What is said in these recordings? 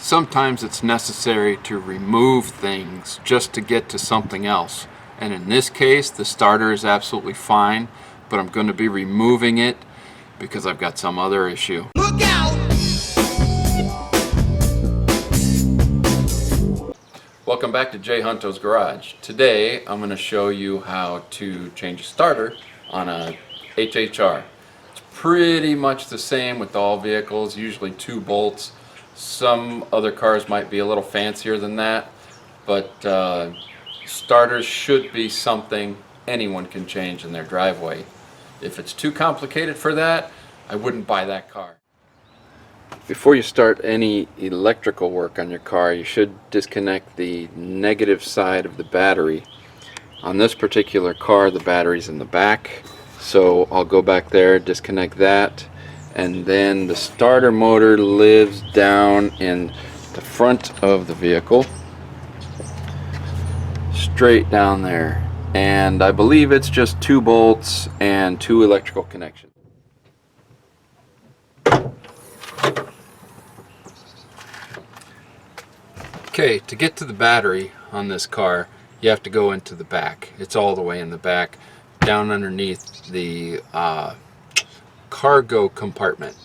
Sometimes it's necessary to remove things just to get to something else. And in this case, the starter is absolutely fine, but I'm going to be removing it because I've got some other issue. Look out! Welcome back to Jay Hunto's Garage. Today I'm going to show you how to change a starter on a HHR. It's pretty much the same with all vehicles, usually 2 bolts. Some other cars might be a little fancier than that, but starters should be something anyone can change in their driveway. If it's too complicated for that, I wouldn't buy that car. Before you start any electrical work on your car, you should disconnect the negative side of the battery. On this particular car, the battery's in the back, so I'll go back there, disconnect that, and then the starter motor lives down in the front of the vehicle, straight down there, and I believe it's just 2 bolts and 2 electrical connections. Okay, to get to the battery on this car, you have to go into the back. It's all the way in the back, down underneath the cargo compartment.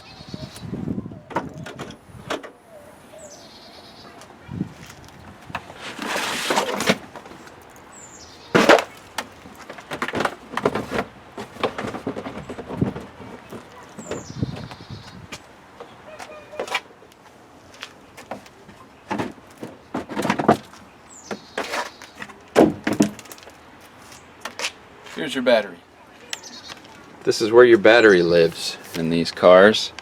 Here's your battery. This is where your battery lives in these cars.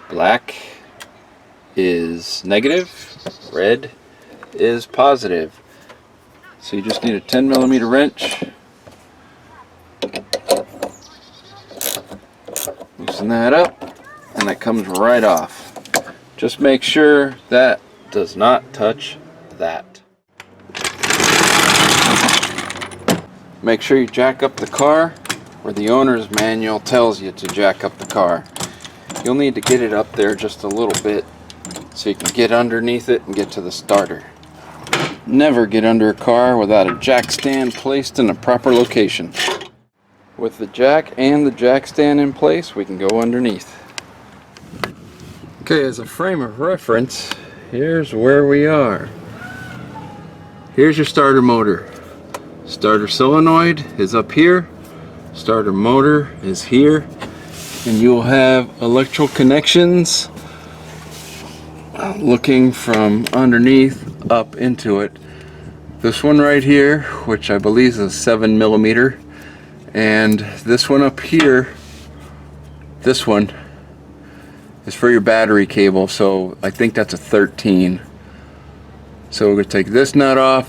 Black is negative, red is positive. So you just need a 10mm wrench. Loosen that up, and that comes right off. Just make sure that does not touch that. Make sure you jack up the car where the owner's manual tells you to jack up the car. You'll need to get it up there just a little bit so you can get underneath it and get to the starter. Never get under a car without a jack stand placed in a proper location. With the jack and the jack stand in place, we can go underneath. Okay, as a frame of reference, here's where we are. Here's your starter motor. Starter solenoid is up here, starter motor is here, and you'll have electrical connections looking from underneath up into it. This one right here, which I believe is a 7mm, and this one up here, this one is for your battery cable, so I think that's a 13. So we're going to take this nut off,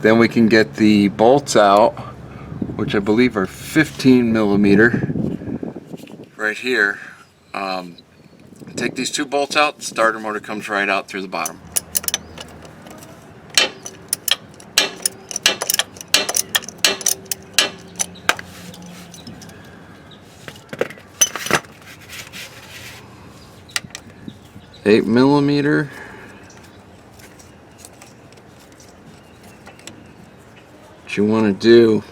then we can get the bolts out, which I believe are 15mm right here. Take these 2 bolts out, the starter motor comes right out through the bottom. $8mm. What you want to do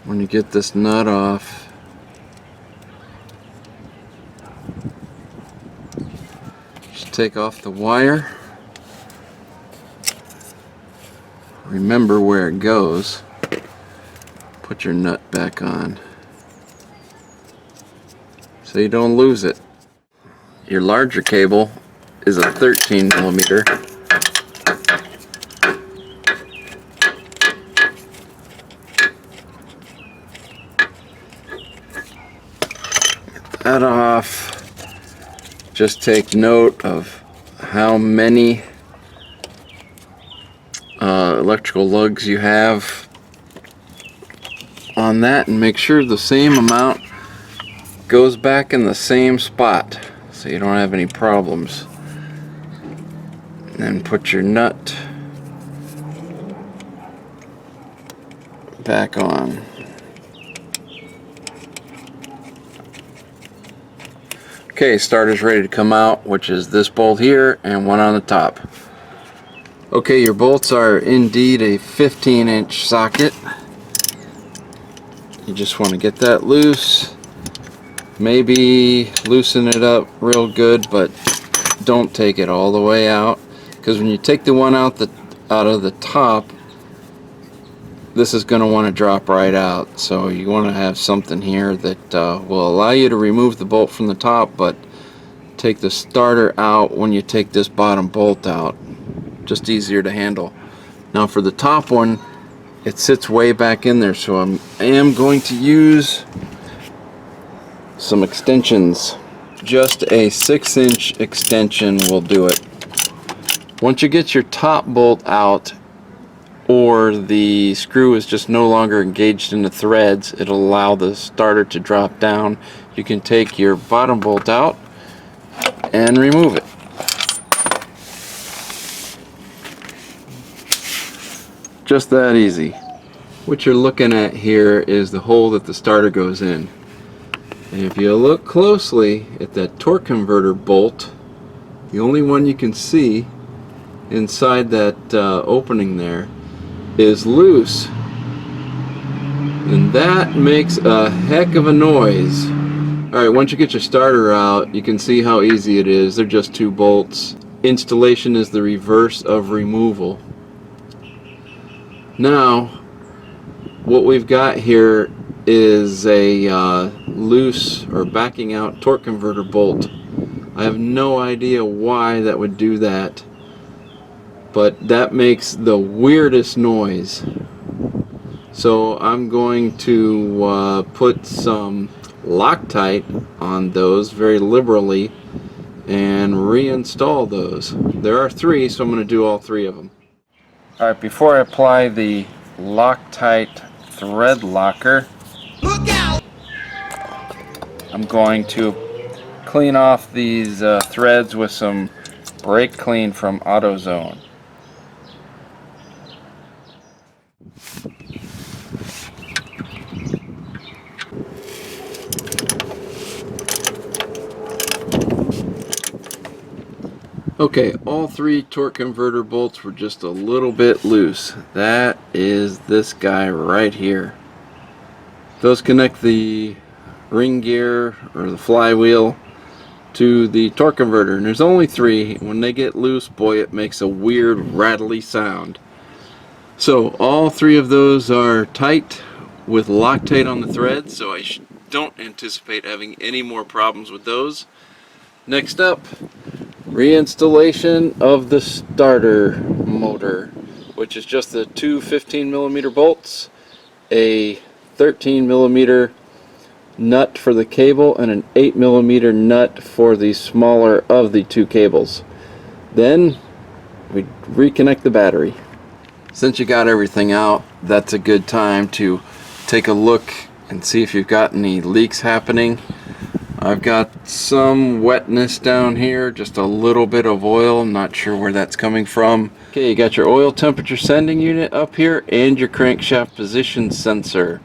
when you get this nut off, just take off the wire. Remember where it goes. Put your nut back on so you don't lose it. Your larger cable is a 13mm. That off. Just take note of how many electrical lugs you have on that, and make sure the same amount goes back in the same spot so you don't have any problems. And then put your nut back on. Okay, starter's ready to come out, which is this bolt here and one on the top. Okay, your bolts are indeed a 15-inch socket. You just want to get that loose. Maybe loosen it up real good, but don't take it all the way out, because when you take the one out of the top, this is going to want to drop right out. So you want to have something here that will allow you to remove the bolt from the top, but take the starter out when you take this bottom bolt out. Just easier to handle. Now for the top one, it sits way back in there, so I am going to use some extensions. Just a 6-inch extension will do it. Once you get your top bolt out, or the screw is just no longer engaged in the threads, it'll allow the starter to drop down. You can take your bottom bolt out and remove it. Just that easy. What you're looking at here is the hole that the starter goes in. And if you look closely at that torque converter bolt, the only one you can see inside that opening there is loose, and that makes a heck of a noise. Alright, once you get your starter out, you can see how easy it is. They're just 2 bolts. Installation is the reverse of removal. Now what we've got here is a loose or backing out torque converter bolt. I have no idea why that would do that, but that makes the weirdest noise. So I'm going to put some Loctite on those very liberally and reinstall those. There are 3, so I'm going to do all 3 of them. Alright, before I apply the Loctite thread locker, look out! I'm going to clean off these threads with some brake clean from AutoZone. Okay, all 3 torque converter bolts were just a little bit loose. That is this guy right here. Those connect the ring gear or the flywheel to the torque converter, and there's only 3. When they get loose, boy, it makes a weird rattly sound. So all 3 of those are tight with Loctite on the threads, so I don't anticipate having any more problems with those. Next up, reinstallation of the starter motor, which is just the 2 15mm bolts, a 13mm nut for the cable, and an 8mm nut for the smaller of the 2 cables. Then we reconnect the battery. Since you got everything out, that's a good time to take a look and see if you've got any leaks happening. I've got some wetness down here, just a little bit of oil. I'm not sure where that's coming from. Okay, you got your oil temperature sending unit up here and your crankshaft position sensor.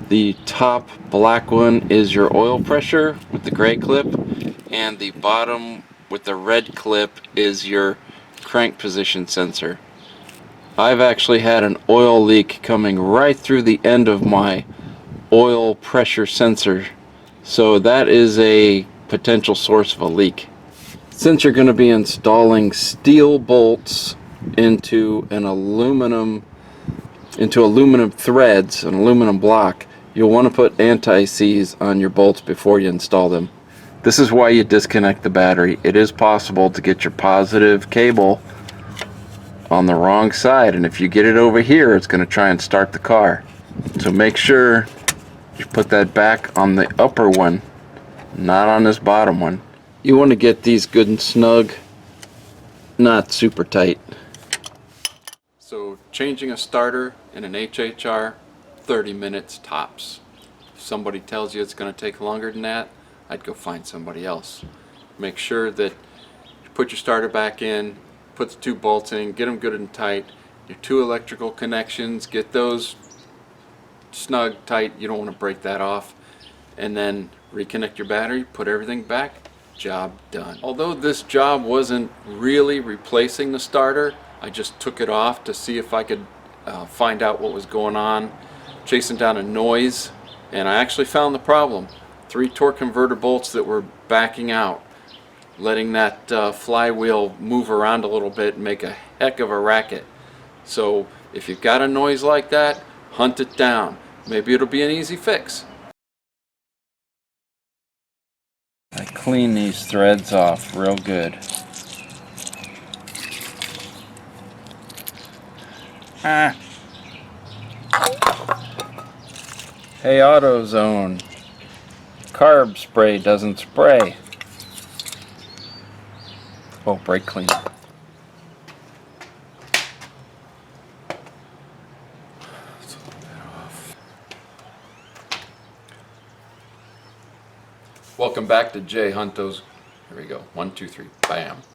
The top black one is your oil pressure with the gray clip, and the bottom with the red clip is your crank position sensor. I've actually had an oil leak coming right through the end of my oil pressure sensor. So that is a potential source of a leak. Since you're going to be installing steel bolts into aluminum threads, an aluminum block, you'll want to put anti-seize on your bolts before you install them. This is why you disconnect the battery. It is possible to get your positive cable on the wrong side, and if you get it over here, it's going to try and start the car. So make sure you put that back on the upper one, not on this bottom one. You want to get these good and snug, not super tight. So changing a starter in an HHR, 30 minutes tops. If somebody tells you it's going to take longer than that, I'd go find somebody else. Make sure that you put your starter back in, put the 2 bolts in, get them good and tight. Your 2 electrical connections, get those snug, tight. You don't want to break that off. And then reconnect your battery, put everything back, job done. Although this job wasn't really replacing the starter, I just took it off to see if I could find out what was going on, chasing down a noise, and I actually found the problem. 3 torque converter bolts that were backing out, letting that flywheel move around a little bit and make a heck of a racket. So if you've got a noise like that, hunt it down. Maybe it'll be an easy fix. I clean these threads off real good. Ah. Hey, AutoZone. Carb spray doesn't spray. Oh, brake cleaner. Welcome back to Jay Hunto's. Here we go. 1, 2, 3. Bam.